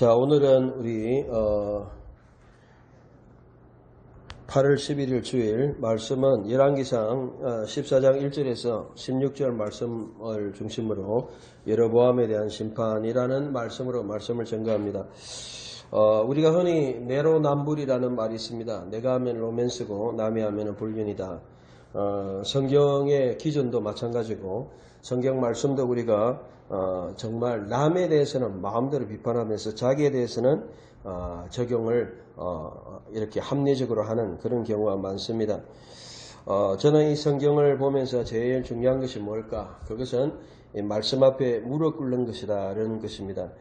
자, 오늘은 우리 8월 11일 주일 말씀은 열왕기상 14장 1절에서 16절 말씀을 중심으로 여로보암에 대한 심판이라는 말씀으로 말씀을 전가합니다. 우리가 흔히 내로남불이라는 말이 있습니다. 내가 하면 로맨스고 남이 하면 불륜이다. 성경의 기준도 마찬가지고 성경 말씀도 우리가 정말 남에 대해서는 마음대로 비판하면서 자기에 대해서는 적용을 이렇게 합리적으로 하는 그런 경우가 많습니다. 저는 이 성경을 보면서 제일 중요한 것이 뭘까? 그것은 말씀 앞에 무릎 꿇는 것이다 라는 것입니다.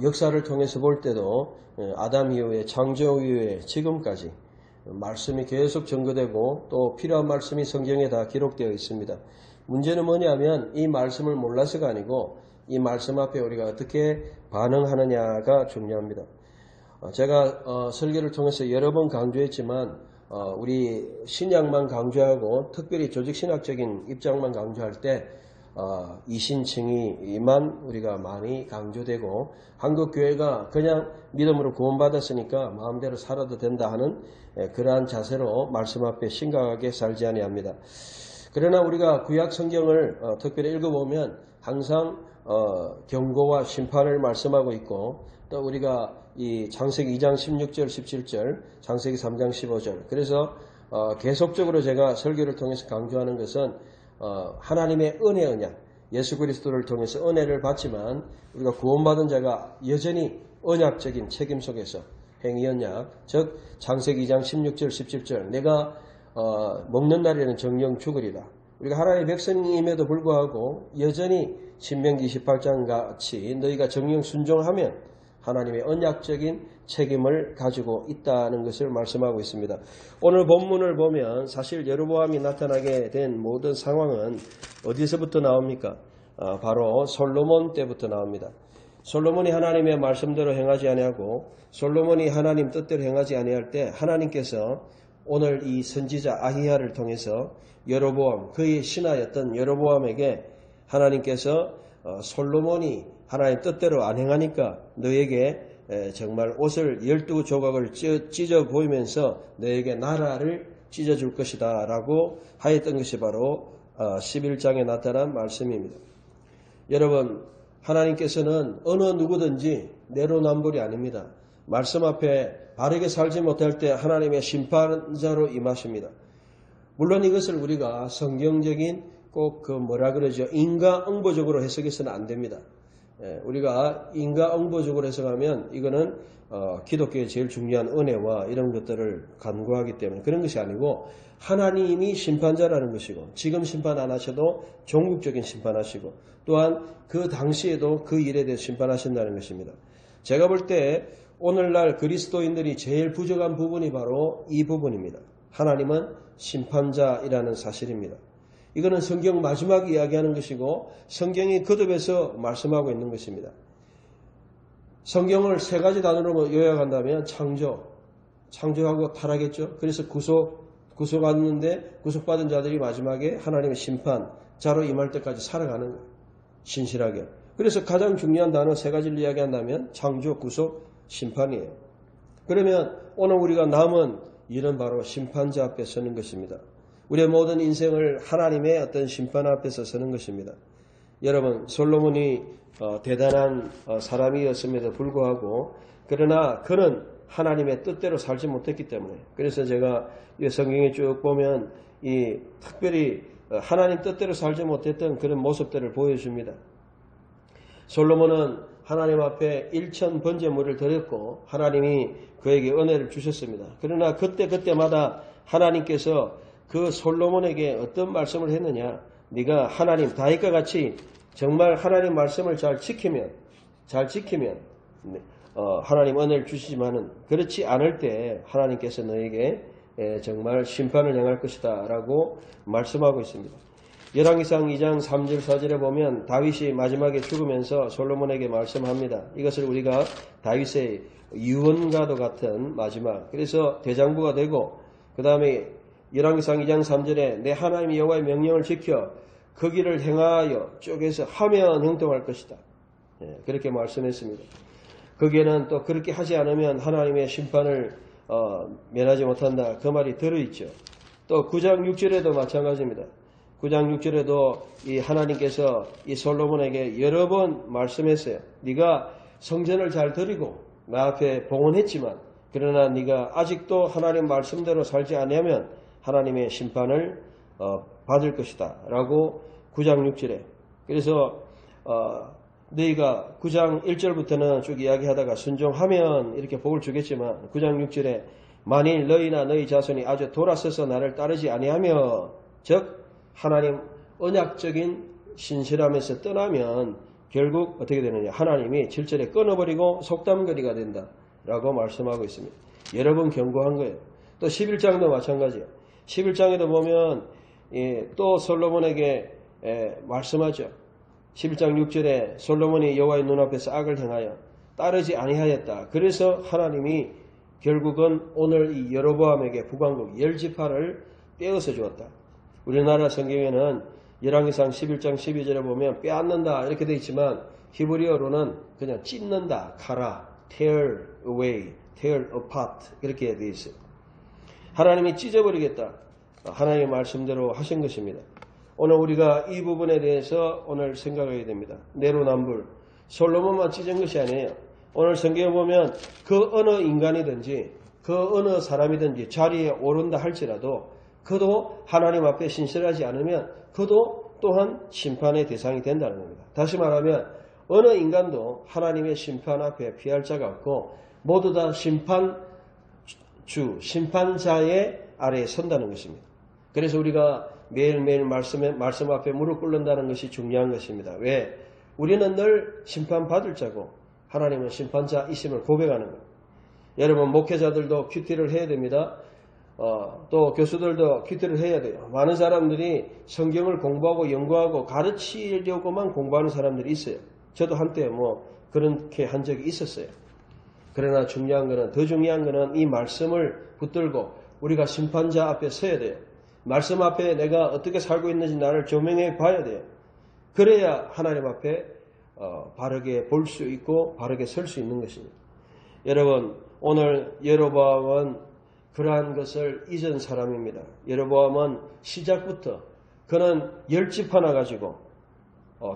역사를 통해서 볼 때도 아담 이후에 창조 이후에 지금까지 말씀이 계속 전거되고 또 필요한 말씀이 성경에 다 기록되어 있습니다. 문제는 뭐냐면 이 말씀을 몰라서가 아니고 이 말씀 앞에 우리가 어떻게 반응하느냐가 중요합니다. 제가 설교를 통해서 여러 번 강조했지만 우리 신약만 강조하고 특별히 조직신학적인 입장만 강조할 때 이신칭의만 우리가 많이 강조되고 한국교회가 그냥 믿음으로 구원받았으니까 마음대로 살아도 된다 하는 그러한 자세로 말씀 앞에 심각하게 살지 아니합니다. 그러나 우리가 구약 성경을 특별히 읽어보면 항상 경고와 심판을 말씀하고 있고 또 우리가 이 창세기 2장 16절 17절 창세기 3장 15절 그래서 계속적으로 제가 설교를 통해서 강조하는 것은 하나님의 은혜 언약 예수 그리스도를 통해서 은혜를 받지만 우리가 구원받은 자가 여전히 언약적인 책임 속에서 행위 언약 즉 창세기 2장 16절 17절 내가 먹는 날에는 정령 죽으리라. 우리가 하나님의 백성임에도 불구하고 여전히 신명기 28장 같이 너희가 정령 순종하면 하나님의 언약적인 책임을 가지고 있다는 것을 말씀하고 있습니다. 오늘 본문을 보면 사실 여로보암이 나타나게 된 모든 상황은 어디서부터 나옵니까? 바로 솔로몬 때부터 나옵니다. 솔로몬이 하나님의 말씀대로 행하지 아니하고 솔로몬이 하나님 뜻대로 행하지 아니할 때 하나님께서 오늘 이 선지자 아히야를 통해서 여로보암 그의 신하였던 여로보암에게 하나님께서 솔로몬이 하나님 뜻대로 안 행하니까 너에게 정말 옷을 12조각을 찢어 보이면서 너에게 나라를 찢어줄 것이다 라고 하였던 것이 바로 11장에 나타난 말씀입니다. 여러분 하나님께서는 어느 누구든지 내로남불이 아닙니다. 말씀 앞에 바르게 살지 못할 때 하나님의 심판자로 임하십니다. 물론 이것을 우리가 성경적인 꼭 인과응보적으로 해석해서는 안 됩니다. 우리가 인과응보적으로 해석하면 이거는 기독교의 제일 중요한 은혜와 이런 것들을 간구하기 때문에 그런 것이 아니고 하나님이 심판자라는 것이고 지금 심판 안 하셔도 종국적인 심판하시고 또한 그 당시에도 그 일에 대해 심판하신다는 것입니다. 제가 볼 때 오늘날 그리스도인들이 제일 부족한 부분이 바로 이 부분입니다. 하나님은 심판자이라는 사실입니다. 이거는 성경 마지막 이야기하는 것이고 성경이 거듭해서 말씀하고 있는 것입니다. 성경을 세 가지 단어로 요약한다면 창조하고 타락했죠. 그래서 구속받는데 구속받은 자들이 마지막에 하나님의 심판자로 임할 때까지 살아가는 거예요. 신실하게. 그래서 가장 중요한 단어 세 가지를 이야기한다면 창조, 구속, 심판이에요. 그러면 오늘 우리가 남은 일은 바로 심판자 앞에 서는 것입니다. 우리의 모든 인생을 하나님의 어떤 심판 앞에서 서는 것입니다. 여러분 솔로몬이 대단한 사람이었음에도 불구하고 그러나 그는 하나님의 뜻대로 살지 못했기 때문에 그래서 제가 이 성경에 쭉 보면 이 특별히 하나님 뜻대로 살지 못했던 그런 모습들을 보여줍니다. 솔로몬은 하나님 앞에 1천 번제물을 드렸고 하나님이 그에게 은혜를 주셨습니다. 그러나 그때마다 하나님께서 그 솔로몬에게 어떤 말씀을 했느냐 네가 하나님 다윗과 같이 정말 하나님 말씀을 잘 지키면 하나님 은혜를 주시지만은 그렇지 않을 때 하나님께서 너에게 정말 심판을 행할 것이다 라고 말씀하고 있습니다. 열왕기상 2장 3절 4절에 보면 다윗이 마지막에 죽으면서 솔로몬에게 말씀합니다. 이것을 우리가 다윗의 유언과도 같은 마지막 그래서 대장부가 되고 그 다음에 열왕기상 2장 3절에 내 하나님 여호와의 명령을 지켜 그 길을 행하여 쪼개서 하면 형통할 것이다. 그렇게 말씀했습니다. 거기에는 또 그렇게 하지 않으면 하나님의 심판을 면하지 못한다. 그 말이 들어있죠. 또 9장 6절에도 마찬가지입니다. 9장 6절에도 이 하나님께서 이 솔로몬에게 여러 번 말씀했어요. 네가 성전을 잘 드리고 나 앞에 봉헌했지만 그러나 네가 아직도 하나님 말씀대로 살지 않으면 하나님의 심판을 받을 것이다. 라고 9장 6절에. 그래서 너희가 9장 1절부터는 쭉 이야기하다가 순종하면 이렇게 복을 주겠지만 9장 6절에 만일 너희나 너희 자손이 아주 돌아서서 나를 따르지 아니하며 즉 하나님 언약적인 신실함에서 떠나면 결국 어떻게 되느냐. 하나님이 7절에 끊어버리고 속담거리가 된다. 라고 말씀하고 있습니다. 여러 번 경고한 거예요. 또 11장도 마찬가지예요. 11장에도 보면 또 솔로몬에게 말씀하죠. 11장 6절에 솔로몬이 여호와의 눈앞에서 악을 행하여 따르지 아니하였다. 그래서 하나님이 결국은 오늘 이 여로보암에게 북왕국 10지파를 떼어서 주었다. 우리나라 성경에는 열왕기상 11장 12절에 보면 빼앗는다 이렇게 되어 있지만 히브리어로는 그냥 찢는다, 카라, tear away, tear apart 이렇게 되어 있어요. 하나님이 찢어버리겠다. 하나님의 말씀대로 하신 것입니다. 오늘 우리가 이 부분에 대해서 오늘 생각하게 됩니다. 내로남불. 솔로몬만 찢은 것이 아니에요. 오늘 성경에 보면 그 어느 인간이든지 그 어느 사람이든지 자리에 오른다 할지라도 그도 하나님 앞에 신실하지 않으면 그도 또한 심판의 대상이 된다는 겁니다. 다시 말하면 어느 인간도 하나님의 심판 앞에 피할 자가 없고 모두 다 심판자의 아래에 선다는 것입니다. 그래서 우리가 매일매일 말씀 앞에 무릎 꿇는다는 것이 중요한 것입니다. 왜? 우리는 늘 심판받을 자고 하나님은 심판자이심을 고백하는 거예요. 여러분 목회자들도 큐티를 해야 됩니다. 또 교수들도 큐티를 해야 돼요. 많은 사람들이 성경을 공부하고 연구하고 가르치려고만 공부하는 사람들이 있어요. 저도 한때 그렇게 한 적이 있었어요. 그러나 더 중요한 거는 이 말씀을 붙들고 우리가 심판자 앞에 서야 돼요. 말씀 앞에 내가 어떻게 살고 있는지 나를 조명해 봐야 돼요. 그래야 하나님 앞에 바르게 볼 수 있고 바르게 설 수 있는 것입니다. 여러분 오늘 여로보암은 그러한 것을 잊은 사람입니다. 여로보암은 시작부터 그는 10집 하나 가지고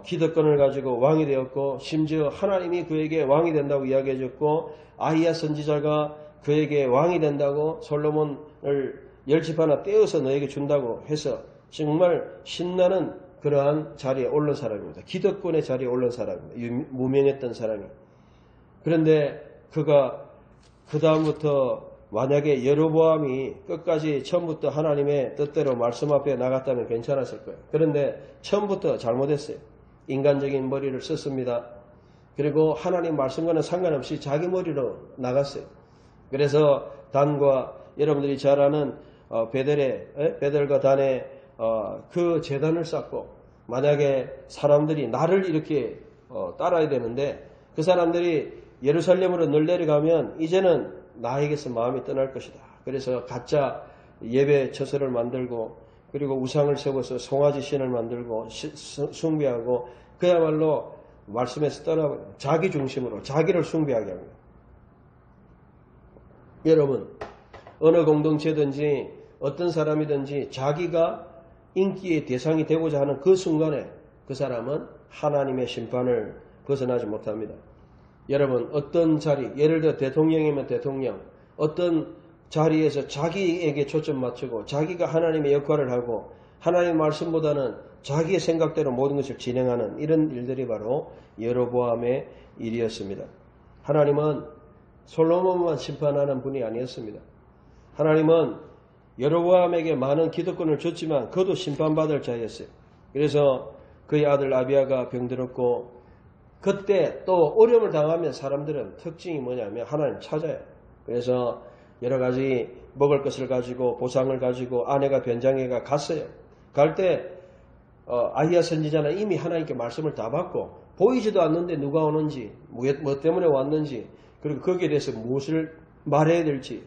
기득권을 가지고 왕이 되었고 심지어 하나님이 그에게 왕이 된다고 이야기해줬고 아히야 선지자가 그에게 왕이 된다고 솔로몬을 10집 하나 떼어서 너에게 준다고 해서 정말 신나는 그러한 자리에 오른 사람입니다. 기득권의 자리에 오른 사람입니다. 무명했던 사람이에요. 그런데 그가 그 다음부터 만약에 여로보암이 끝까지 처음부터 하나님의 뜻대로 말씀 앞에 나갔다면 괜찮았을 거예요. 그런데 처음부터 잘못했어요. 인간적인 머리를 썼습니다. 그리고 하나님 말씀과는 상관없이 자기 머리로 나갔어요. 그래서 단과 여러분들이 잘 아는 베델과 단에 그 제단을 쌓고 만약에 사람들이 나를 이렇게 따라야 되는데 그 사람들이 예루살렘으로 늘 내려가면 이제는 나에게서 마음이 떠날 것이다. 그래서 가짜 예배 처소를 만들고 그리고 우상을 세워서 송아지 신을 만들고 숭배하고 그야말로 말씀에서 떠나버려요. 자기 중심으로 자기를 숭배하게 합니다. 여러분 어느 공동체든지 어떤 사람이든지 자기가 인기의 대상이 되고자 하는 그 순간에 그 사람은 하나님의 심판을 벗어나지 못합니다. 여러분 어떤 자리, 예를 들어 대통령이면 대통령, 어떤 자리에서 자기에게 초점 맞추고 자기가 하나님의 역할을 하고 하나님의 말씀보다는 자기의 생각대로 모든 것을 진행하는 이런 일들이 바로 여로보암의 일이었습니다. 하나님은 솔로몬만 심판하는 분이 아니었습니다. 하나님은 여로보암에게 많은 기득권을 줬지만 그도 심판받을 자였어요. 그래서 그의 아들 아비야가 병들었고 그때 또 어려움을 당하면 사람들은 특징이 뭐냐면 하나님 찾아요. 그래서 여러 가지 먹을 것을 가지고 보상을 가지고 아내가 변장해가 갔어요. 갈 때 아히야 선지자는 이미 하나님께 말씀을 다 받고 보이지도 않는데 누가 오는지 뭐 때문에 왔는지 그리고 거기에 대해서 무엇을 말해야 될지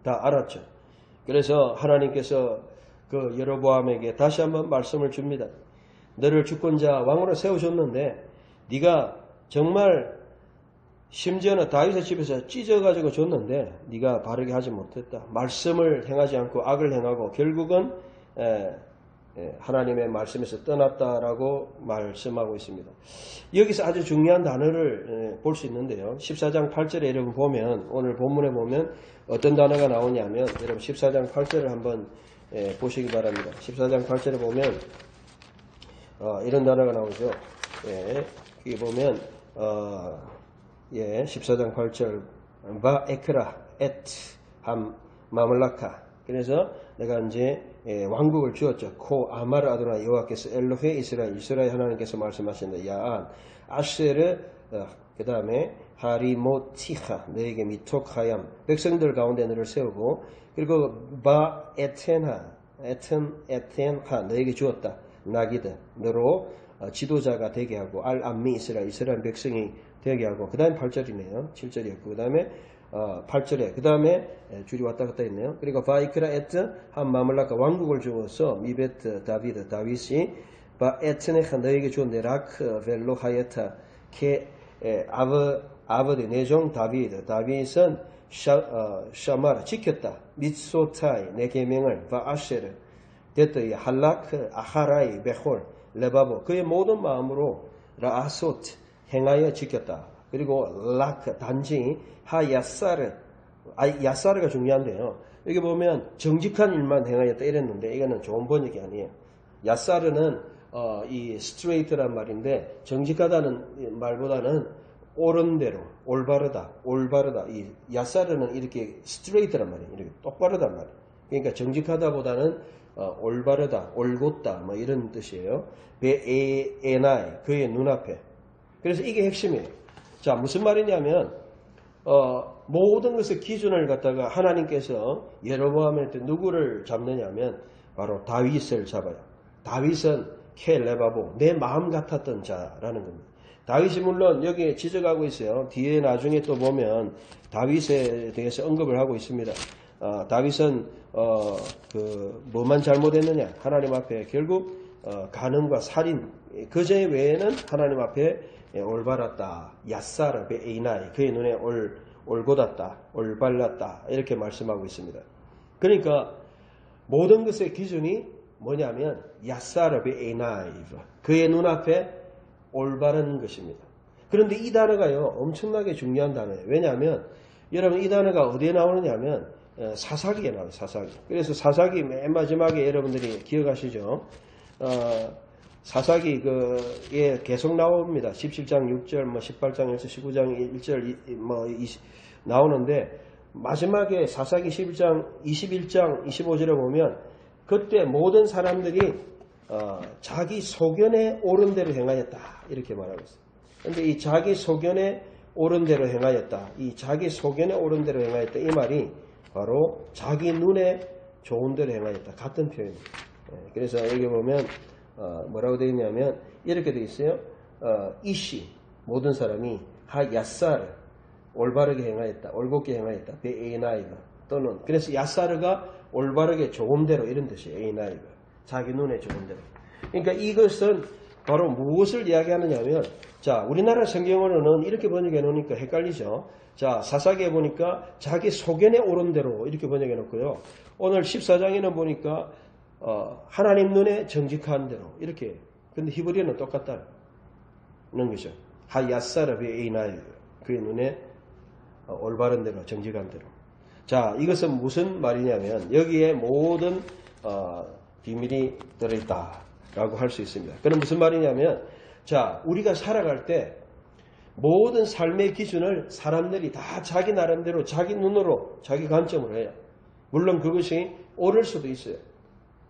다 알았죠. 그래서 하나님께서 그 여로보암에게 다시 한번 말씀을 줍니다. 너를 주권자 왕으로 세우셨는데 네가 정말 심지어는 다윗의 집에서 찢어가지고 줬는데 네가 바르게 하지 못했다. 말씀을 행하지 않고 악을 행하고 결국은 하나님의 말씀에서 떠났다라고 말씀하고 있습니다. 여기서 아주 중요한 단어를 볼 수 있는데요. 14장 8절에 여러분 보면 오늘 본문에 보면 어떤 단어가 나오냐면 여러분 14장 8절을 한번 보시기 바랍니다. 14장 8절에 보면 이런 단어가 나오죠. 여기 보면 14장 8절 바 에크라 에트 함 마물라카. 그래서 내가 이제 왕국을 주었죠. 코 아마르 아도나 여호와께서 엘로헤 이스라엘 하나님께서 말씀하신다. 야안 아쉐르 그 다음에 하리모티하 너에게 미톡하얌 백성들 가운데 너를 세우고 그리고 바 에텐하 에텐하 너에게 주었다. 나기드 너로 지도자가 되게 하고 알 암미 이스라엘 백성이 되게 하고 그 다음에 8절이네요. 7절이었고 그 다음에 8절에 그 다음에 줄이 왔다 갔다 했네요. 그리고 바이크라 에트 한 마물라카 왕국을 주어서 미베트 다윗이 바 에트네하 너에게 주었 네라크 벨로 하예타 케 아버지 내종 다윗은 샤마르 지켰다. 미소타이 내 계명을 바 아쉐르 데트이 할라크 아하라이 베홀 레바보 그의 모든 마음으로 라아소트 행하여 지켰다. 그리고 라크 단지 하야사르 야사르가 중요한데요. 여기 보면 정직한 일만 행하였다 이랬는데 이거는 좋은 번역이 아니에요. 야사르는 이 스트레이트란 말인데 정직하다는 말보다는 옳은 대로 올바르다. 이 야사르는 이렇게 스트레이트란 말이에요. 이렇게 똑바르단 말이에요. 그러니까 정직하다보다는 올바르다, 올곧다 뭐 이런 뜻이에요. 베에나이 그의 눈앞에. 그래서 이게 핵심이에요. 자 무슨 말이냐면 모든 것의 기준을 갖다가 하나님께서 여로보암할 때 누구를 잡느냐면 바로 다윗을 잡아요. 다윗은 켈레바보 내 마음 같았던 자라는 겁니다. 다윗이 물론 여기에 지적하고 있어요. 뒤에 나중에 또 보면 다윗에 대해서 언급을 하고 있습니다. 다윗은 뭐만 잘못했느냐 하나님 앞에 결국 간음과 살인 그제 외에는 하나님 앞에 올바랐다. 야사르 베이나이 그의 눈에 올곧았다. 올발랐다. 이렇게 말씀하고 있습니다. 그러니까 모든 것의 기준이 뭐냐면 야사르 베이나이 그의 눈앞에 올바른 것입니다. 그런데 이 단어가요 엄청나게 중요한 단어예요. 왜냐하면 여러분 이 단어가 어디에 나오느냐면 사사기에 나와요. 사사기. 그래서 사사기 맨 마지막에 여러분들이 기억하시죠? 사사기 예 계속 나옵니다. 17장 6절, 18장 1절, 19장 1절, 20 나오는데 마지막에 사사기 11장, 21장, 25절에 보면 그때 모든 사람들이 자기 소견에 옳은 대로 행하였다 이렇게 말하고 있어요. 그런데 이 자기 소견에 옳은 대로 행하였다, 이 자기 소견에 옳은 대로 행하였다 이 말이 바로 자기 눈에 좋은 대로 행하였다 같은 표현입니다. 그래서 여기 보면 뭐라고 되어 있냐면 이렇게 되어 있어요. 이시 모든 사람이 하야사르 올바르게 행하였다, 올곧게 행하였다. 베에나이가 또는 그래서 야사르가 올바르게 좋은 대로 이런 뜻이에요. 에이나이가 자기 눈에 좋은 대로. 그러니까 이것은 바로 무엇을 이야기하느냐면 자 우리나라 성경으로는 이렇게 번역해 놓으니까 헷갈리죠. 자 사사기에 보니까 자기 소견에 옳은 대로 이렇게 번역해 놓고요. 오늘 14장에는 보니까 하나님 눈에 정직한 대로 이렇게. 근데 히브리어는 똑같다는 거죠. 하야사르 베이나이 그의 눈에 올바른 대로 정직한 대로. 자 이것은 무슨 말이냐면 여기에 모든 비밀이 들어있다라고 할 수 있습니다. 그럼 무슨 말이냐면 자 우리가 살아갈 때 모든 삶의 기준을 사람들이 다 자기 나름대로 자기 눈으로 자기 관점으로 해요. 물론 그것이 옳을 수도 있어요.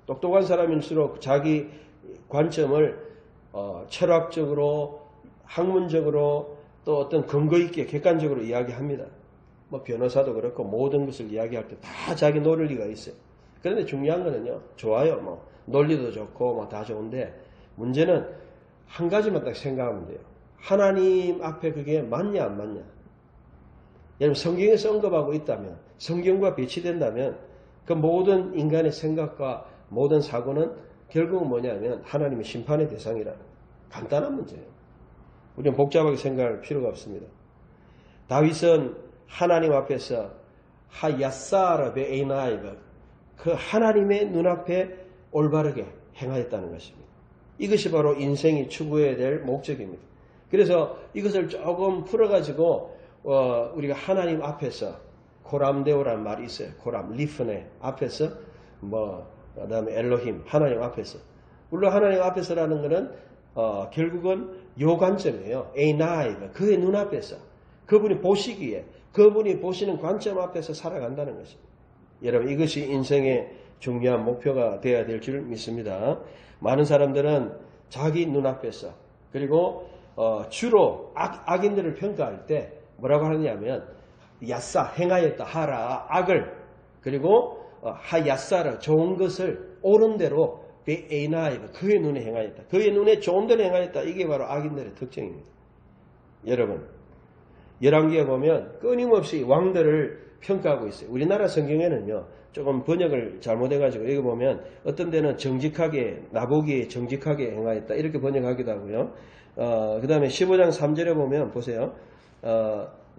똑똑한 사람일수록 자기 관점을 철학적으로 학문적으로 또 어떤 근거 있게 객관적으로 이야기합니다. 뭐 변호사도 그렇고 모든 것을 이야기할 때 다 자기 논리가 있어요. 그런데 중요한 거는요. 좋아요. 뭐 논리도 좋고 뭐 다 좋은데 문제는 한 가지만 딱 생각하면 돼요. 하나님 앞에 그게 맞냐 안 맞냐. 여러분 성경에서 언급하고 있다면 성경과 배치된다면 그 모든 인간의 생각과 모든 사고는 결국은 뭐냐면 하나님의 심판의 대상이라. 간단한 문제예요. 우리는 복잡하게 생각할 필요가 없습니다. 다윗은 하나님 앞에서 하야사르 베에나이브 그 하나님의 눈앞에 올바르게 행하였다는 것입니다. 이것이 바로 인생이 추구해야 될 목적입니다. 그래서 이것을 조금 풀어가지고 우리가 하나님 앞에서 코람데오라는 말이 있어요. 코람, 리프네 앞에서 그다음에 엘로힘 하나님 앞에서 물론 하나님 앞에서라는 것은 결국은 요 관점이에요. 에이나이브 그의 눈앞에서 그분이 보시기에 그분이 보시는 관점 앞에서 살아간다는 것입니다. 여러분 이것이 인생의 중요한 목표가 되어야 될 줄 믿습니다. 많은 사람들은 자기 눈앞에서 그리고 주로 악인들을 평가할 때 뭐라고 하느냐면 야싸 행하였다 하라 악을 그리고 하야싸라 좋은 것을 옳은 대로 베에나이브 그의 눈에 행하였다. 그의 눈에 좋은 대로 행하였다. 이게 바로 악인들의 특징입니다. 여러분 열왕기에 보면 끊임없이 왕들을 평가하고 있어요. 우리나라 성경에는요. 조금 번역을 잘못해가지고 여기 보면 어떤 데는 정직하게 나보기에 정직하게 행하였다. 이렇게 번역하기도 하고요. 그 다음에 15장 3절에 보면 보세요.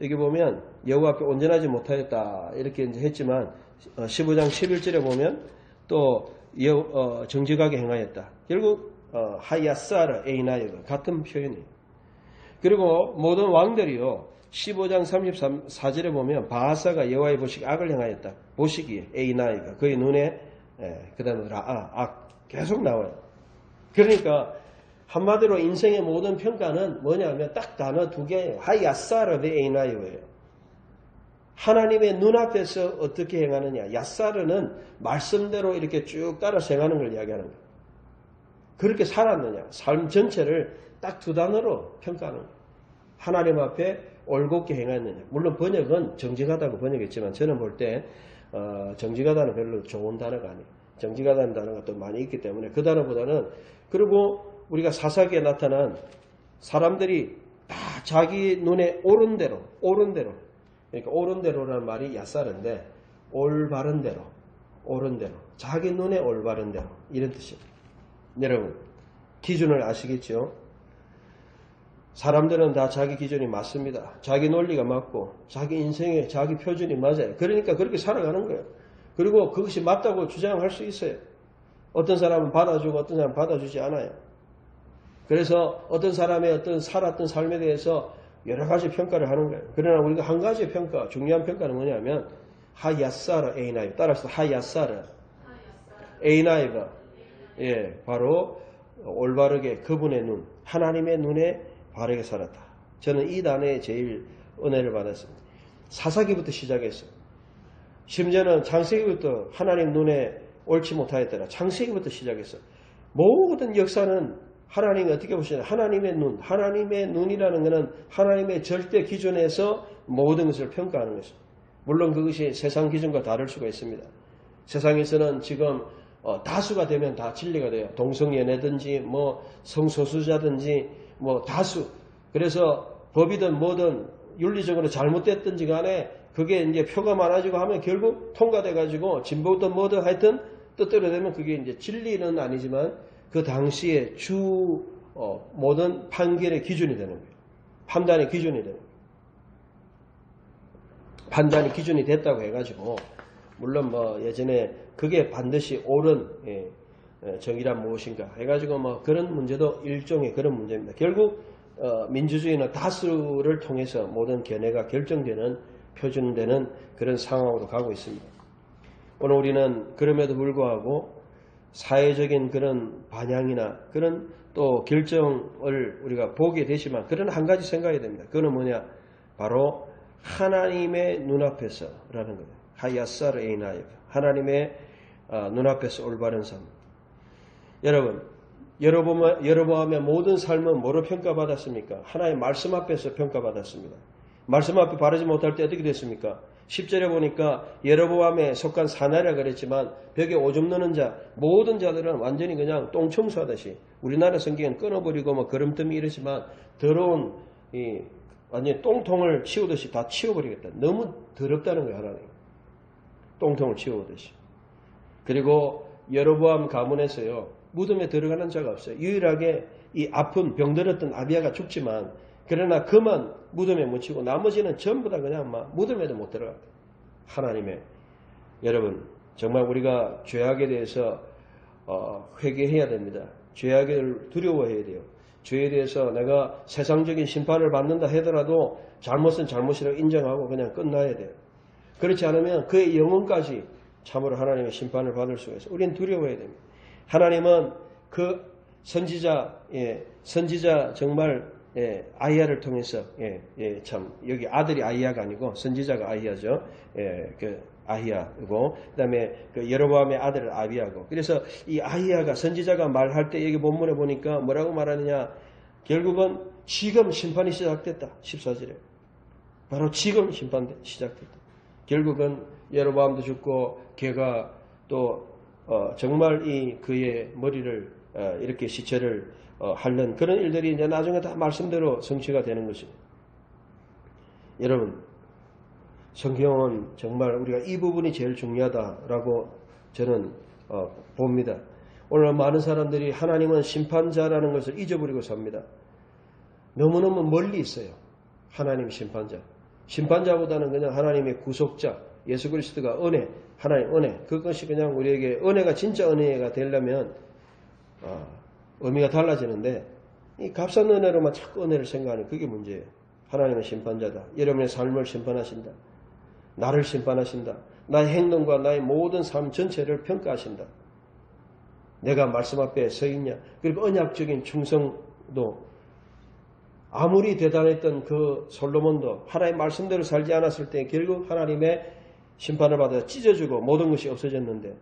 여기 보면 여호와 앞에 온전하지 못하였다. 이렇게 이제 했지만 15장 11절에 보면 또 정직하게 행하였다. 결국 하야사르 에이나이브 같은 표현이에요. 그리고 모든 왕들이요. 15장 34절에 보면 바하사가 여호와의 보시기에 악을 행하였다. 보시기에 에이나이가 그의 눈에 그 다음에 라아 악 계속 나와요. 그러니까 한마디로 인생의 모든 평가는 뭐냐면 딱 단어 두 개예요. 하야사르 베 에이나이예요. 하나님의 눈앞에서 어떻게 행하느냐. 야사르는 말씀대로 이렇게 쭉 따라서 행하는 걸 이야기하는 거예요. 그렇게 살았느냐. 삶 전체를 딱 두 단어로 평가하는 거예요. 하나님 앞에 올곧게 행했느냐. 물론 번역은 정직하다고 번역했지만 저는 볼 때 정직하다는 별로 좋은 단어가 아니에요. 정직하다는 단어가 또 많이 있기 때문에 그 단어보다는 그리고 우리가 사사기에 나타난 사람들이 다 자기 눈에 옳은 대로 그러니까 옳은 대로라는 말이 야사르인데 올바른 대로 옳은 대로 자기 눈에 올바른 대로 이런 뜻입니다. 여러분 기준을 아시겠죠? 사람들은 다 자기 기준이 맞습니다. 자기 논리가 맞고 자기 인생의 자기 표준이 맞아요. 그러니까 그렇게 살아가는 거예요. 그리고 그것이 맞다고 주장할 수 있어요. 어떤 사람은 받아주고 어떤 사람은 받아주지 않아요. 그래서 어떤 사람의 어떤 살았던 삶에 대해서 여러 가지 평가를 하는 거예요. 그러나 우리가 한 가지 평가, 중요한 평가는 뭐냐면 하야사르 에이나이브 따라서 하야사르 에이나이브 바로 올바르게 그분의 눈, 하나님의 눈에 바르게 살았다. 저는 이 단어에 제일 은혜를 받았습니다. 사사기부터 시작했어요. 심지어는 창세기부터 하나님 눈에 옳지 못하였더라. 창세기부터 시작했어요. 모든 역사는 하나님이 어떻게 보시냐. 하나님의 눈, 하나님의 눈이라는 것은 하나님의 절대 기준에서 모든 것을 평가하는 것입니다. 물론 그것이 세상 기준과 다를 수가 있습니다. 세상에서는 지금 다수가 되면 다 진리가 돼요. 동성연애든지 성소수자든지 다수. 그래서 법이든 뭐든 윤리적으로 잘못됐든지 간에 그게 이제 표가 많아지고 하면 결국 통과돼 가지고 진보든 뭐든 하여튼 뜻대로 되면 그게 이제 진리는 아니지만 그 당시에 모든 판결의 기준이 되는 거예요. 판단의 기준이 되는 거예요. 판단이 기준이 됐다고 해가지고 물론 예전에 그게 반드시 옳은 정의란 무엇인가 해가지고 그런 문제도 일종의 그런 문제입니다. 결국 민주주의는 다수를 통해서 모든 견해가 결정되는 표준되는 그런 상황으로 가고 있습니다. 오늘 우리는 그럼에도 불구하고 사회적인 그런 반향이나 그런 또 결정을 우리가 보게 되지만 그런 한 가지 생각해야 됩니다. 그거는 뭐냐? 바로 하나님의 눈앞에서라는 거예요. 하야사르 에이나이브 하나님의 눈앞에서 올바른 삶. 여러분 여러보암의 모든 삶은 뭐로 평가받았습니까? 하나님의 말씀 앞에서 평가받았습니다. 말씀 앞에 바르지 못할 때 어떻게 됐습니까? 10절에 보니까 여로보암에 속한 사나이라 그랬지만 벽에 오줌 넣는 자 모든 자들은 완전히 그냥 똥 청소하듯이 우리나라 성경은 끊어버리고 거름뜸이 이러지만 더러운 완전히 똥통을 치우듯이 다 치워버리겠다. 너무 더럽다는 거예요. 하나님. 똥통을 치우듯이. 그리고 여로보암 가문에서요. 무덤에 들어가는 자가 없어요. 유일하게 이 아픈 병들었던 아비야가 죽지만 그러나 그만 무덤에 묻히고 나머지는 전부 다 그냥 막 무덤에도 못 들어가요. 하나님의 여러분 정말 우리가 죄악에 대해서 회개해야 됩니다. 죄악을 두려워해야 돼요. 죄에 대해서 내가 세상적인 심판을 받는다 하더라도 잘못은 잘못이라고 인정하고 그냥 끝나야 돼요. 그렇지 않으면 그의 영혼까지 참으로 하나님의 심판을 받을 수가 있어요. 우리는 두려워해야 됩니다. 하나님은 그 선지자 정말 아이야를 통해서 참 여기 아들이 아이야가 아니고 선지자가 아이야죠. 그 아히야고 그다음에 그 여로보암의 아들 아비야고. 그래서 이 아히야가 선지자가 말할 때 여기 본문에 보니까 뭐라고 말하느냐? 결국은 지금 심판이 시작됐다. 14절에 바로 지금 심판이 시작됐다. 결국은 여로보암도 죽고 걔가 또 정말 이 그의 머리를 이렇게 시체를 하는 그런 일들이 이제 나중에 다 말씀대로 성취가 되는 것입니다. 여러분, 성경은 정말 우리가 이 부분이 제일 중요하다라고 저는 봅니다. 오늘 많은 사람들이 하나님은 심판자라는 것을 잊어버리고 삽니다. 너무너무 멀리 있어요. 하나님 심판자. 심판자보다는 그냥 하나님의 구속자, 예수 그리스도가 은혜, 하나님 은혜. 그것이 그냥 우리에게 은혜가 진짜 은혜가 되려면 의미가 달라지는데 이 값싼 은혜로만 자꾸 은혜를 생각하는 그게 문제예요. 하나님은 심판자다. 여러분의 삶을 심판하신다. 나를 심판하신다. 나의 행동과 나의 모든 삶 전체를 평가하신다. 내가 말씀 앞에 서 있냐. 그리고 언약적인 충성도 아무리 대단했던 그 솔로몬도 하나님의 말씀대로 살지 않았을 때 결국 하나님의 심판을 받아 찢어지고 모든 것이 없어졌는데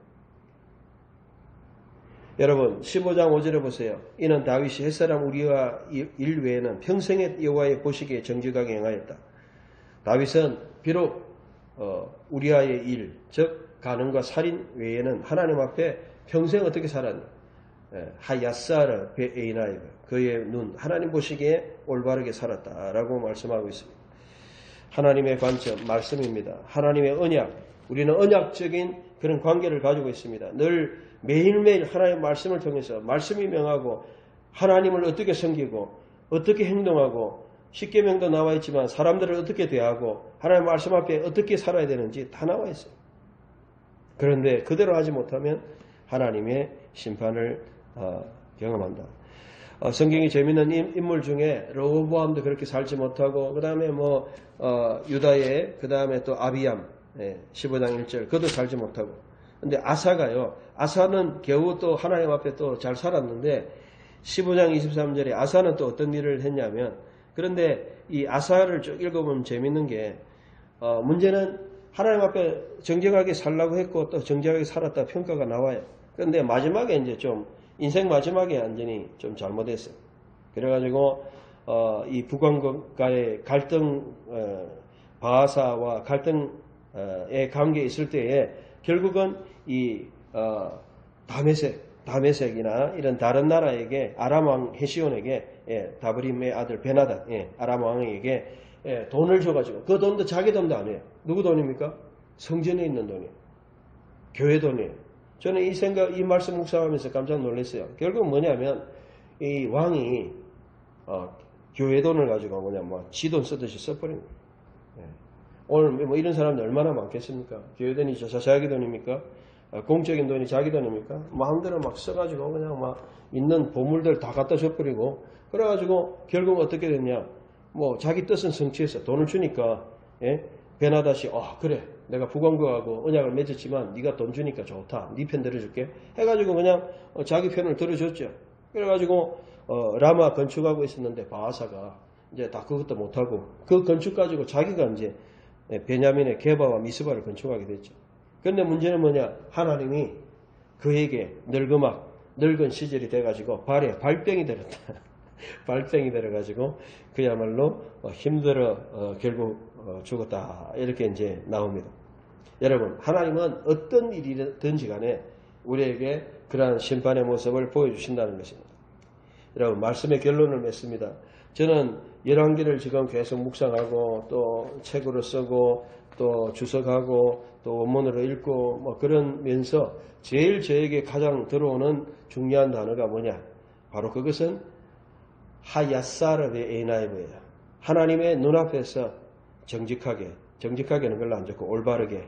여러분 15장 5절에 보세요. 이는 다윗이 햇사람 우리와 일 외에는 평생의 여호와의 보시기에 정직하게 행하였다. 다윗은 비록 우리아의 일, 즉 간음과 살인 외에는 하나님 앞에 평생 어떻게 살았냐. 하야사르 베에이나이 그의 눈 하나님 보시기에 올바르게 살았다라고 말씀하고 있습니다. 하나님의 관점 말씀입니다. 하나님의 언약 우리는 언약적인 그런 관계를 가지고 있습니다. 늘 매일매일 하나님의 말씀을 통해서 말씀이 명하고 하나님을 어떻게 섬기고 어떻게 행동하고 십계명도 나와 있지만 사람들을 어떻게 대하고 하나님의 말씀 앞에 어떻게 살아야 되는지 다 나와 있어요. 그런데 그대로 하지 못하면 하나님의 심판을 경험한다. 성경이 재미있는 인물 중에 르호보암도 그렇게 살지 못하고 그 다음에 유다의 그 다음에 또 아비암 15장 1절 그도 살지 못하고 근데 아사가요. 아사는 겨우 또 하나님 앞에 또 잘 살았는데 15장 23절에 아사는 또 어떤 일을 했냐면 그런데 이 아사를 쭉 읽어보면 재밌는 게 문제는 하나님 앞에 정직하게 살라고 했고 또 정직하게 살았다 평가가 나와요. 그런데 마지막에 이제 좀 인생 마지막에 완전히 좀 잘못했어요. 그래가지고 이 북왕과의 갈등 바하사와 갈등의 관계에 있을 때에 결국은 이 다메섹이나 이런 다른 나라에게 아람 왕 헤시온에게 다브림의 아들 베나다 아람 왕에게 돈을 줘가지고 그 돈도 자기 돈도 아니에요. 누구 돈입니까? 성전에 있는 돈이에요. 교회 돈이에요. 저는 이 말씀 묵상하면서 깜짝 놀랐어요. 결국 뭐냐면 이 왕이 교회 돈을 가지고 그냥 지 돈 쓰듯이 써버린 거예요. 오늘 뭐 이런 사람들 얼마나 많겠습니까? 교회 돈이 자기 돈입니까? 공적인 돈이 자기 돈입니까? 마음대로 막 써가지고 그냥 막 있는 보물들 다 갖다 줘버리고 그래가지고 결국 어떻게 됐냐? 자기 뜻은 성취해서 돈을 주니까 베나닷이 그래 내가 북왕국하고 언약을 맺었지만 네가 돈 주니까 좋다. 네 편 들어줄게. 해가지고 그냥 자기 편을 들어줬죠. 그래가지고 라마 건축하고 있었는데 바하사가 이제 다 그것도 못하고 그 건축 가지고 자기가 이제 베냐민의 게바와 미스바를 건축하게 됐죠. 그런데 문제는 뭐냐? 하나님이 그에게 늙은 시절이 돼가지고 발에 발병이 들었다. 발병이 들어가지고 그야말로 힘들어 결국 죽었다. 이렇게 이제 나옵니다. 여러분, 하나님은 어떤 일이든지 간에 우리에게 그러한 심판의 모습을 보여주신다는 것입니다. 여러분, 말씀의 결론을 맺습니다. 저는 열왕기를 지금 계속 묵상하고 또 책으로 쓰고 또 주석하고 또 원문으로 읽고 그러면서 제일 저에게 가장 들어오는 중요한 단어가 뭐냐? 바로 그것은 하야사르베 에나이브예요. 하나님의 눈앞에서 정직하게는 별로 안 좋고 올바르게,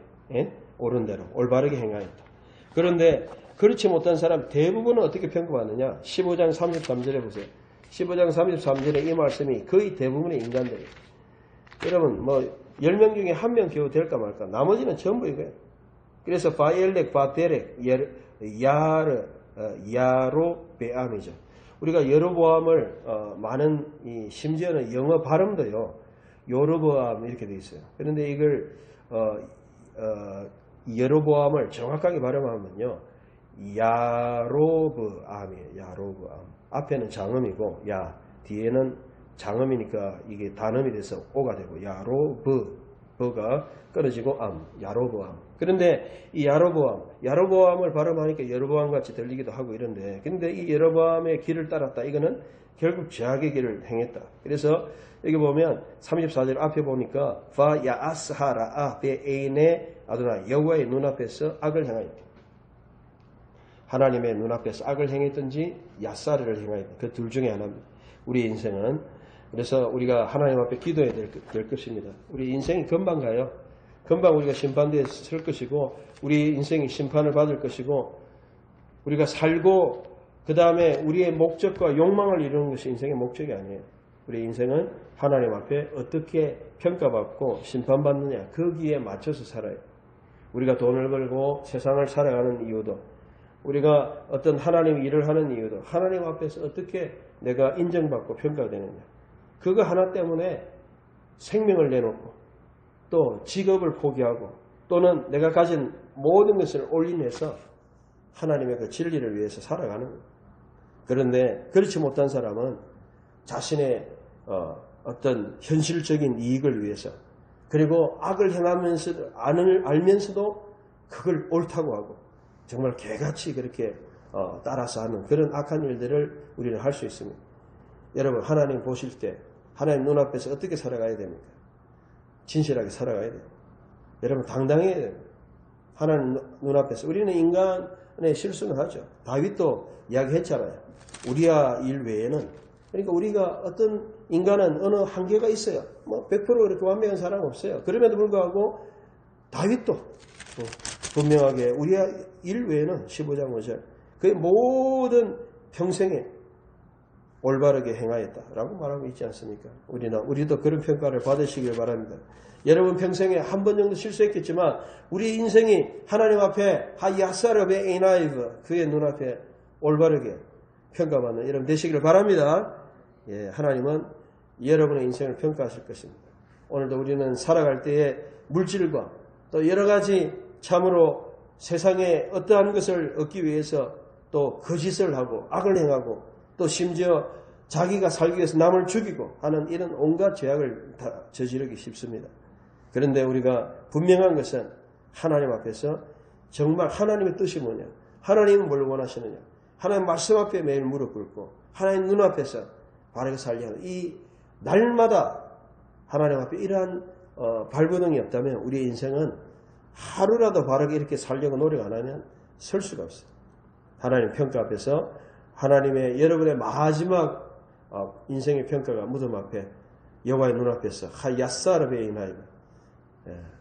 옳은 대로 올바르게 행하였다. 그런데 그렇지 못한 사람 대부분은 어떻게 평가받느냐? 15장 33절에 보세요. 15장 33절에 이 말씀이 거의 대부분의 인간들이에요. 여러분 10명 중에 1명 겨우 될까 말까. 나머지는 전부 이거예요. 그래서 바엘렉, 바데렉, 야로베암이죠. 우리가 여로보암을 많은 심지어는 영어 발음도요. 요르보암 이렇게 돼 있어요. 그런데 이걸 여로보암을 정확하게 발음하면요. 야로브암이에요. 야로브암. 앞에는 장음이고 뒤에는 장음이니까 이게 단음이 돼서 오가 되고 야로브가 끊어지고 야로보암. 그런데 이 야로보암을 발음하니까 여로보암 같이 들리기도 하고 이런데, 근데 이 여로보암의 길을 따랐다. 이거는 결국 죄악의 길을 행했다. 그래서 여기 보면 34절 앞에 보니까 바야아스하라 베에네 아도나 여호와의 눈앞에서 악을 행하였다. 하나님의 눈앞에서 악을 행했든지 야사르를 행하였다. 그 둘 중에 하나입니다. 우리 인생은. 그래서 우리가 하나님 앞에 기도해야 될 것입니다. 우리 인생이 금방 가요. 금방 우리가 심판대에 설 것이고 우리 인생이 심판을 받을 것이고 우리가 살고 그 다음에 우리의 목적과 욕망을 이루는 것이 인생의 목적이 아니에요. 우리 인생은 하나님 앞에 어떻게 평가받고 심판받느냐 거기에 맞춰서 살아요. 우리가 돈을 벌고 세상을 살아가는 이유도 우리가 어떤 하나님 일을 하는 이유도 하나님 앞에서 어떻게 내가 인정받고 평가되느냐 그거 하나 때문에 생명을 내놓고 또 직업을 포기하고 또는 내가 가진 모든 것을 올인해서 하나님의 그 진리를 위해서 살아가는 거예요. 그런데 그렇지 못한 사람은 자신의 어떤 현실적인 이익을 위해서 그리고 악을 알면서도 그걸 옳다고 하고 정말 개같이 그렇게 따라서 하는 그런 악한 일들을 우리는 할 수 있습니다. 여러분 하나님 보실 때 하나님 눈앞에서 어떻게 살아가야 됩니까? 진실하게 살아가야 돼요. 여러분 당당해야 돼요. 하나님 눈앞에서. 우리는 인간의 실수는 하죠. 다윗도 이야기했잖아요. 우리야 일 외에는. 그러니까 우리가 어떤 인간은 어느 한계가 있어요. 100% 그렇게 완벽한 사람은 없어요. 그럼에도 불구하고 다윗도 분명하게 우리야 일 외에는 15장 5절 그의 모든 평생에 올바르게 행하였다라고 말하고 있지 않습니까? 우리도 그런 평가를 받으시길 바랍니다. 여러분 평생에 한 번 정도 실수했겠지만 우리 인생이 하나님 앞에 하야사르베 에나이브 그의 눈앞에 올바르게 평가받는 여러분 되시기를 바랍니다. 예, 하나님은 여러분의 인생을 평가하실 것입니다. 오늘도 우리는 살아갈 때에 물질과 또 여러 가지 참으로 세상에 어떠한 것을 얻기 위해서 또 거짓을 하고 악을 행하고 또 심지어 자기가 살기 위해서 남을 죽이고 하는 이런 온갖 죄악을 다 저지르기 쉽습니다. 그런데 우리가 분명한 것은 하나님 앞에서 정말 하나님의 뜻이 뭐냐 하나님은 뭘 원하시느냐 하나님 말씀 앞에 매일 무릎 꿇고 하나님 눈앞에서 바르게 살려 하는 이 날마다 하나님 앞에 이러한 발버둥이 없다면 우리의 인생은 하루라도 바르게 이렇게 살려고 노력 안 하면 설 수가 없어요. 하나님 평가 앞에서 하나님의 여러분의 마지막 인생의 평가가 무덤 앞에 여호와의 눈앞에서 하야사르베이나이다.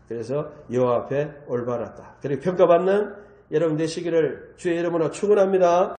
그래서 여호와 앞에 올바랐다. 그리고 평가받는 여러분 되시기를 주의 이름으로 축원합니다.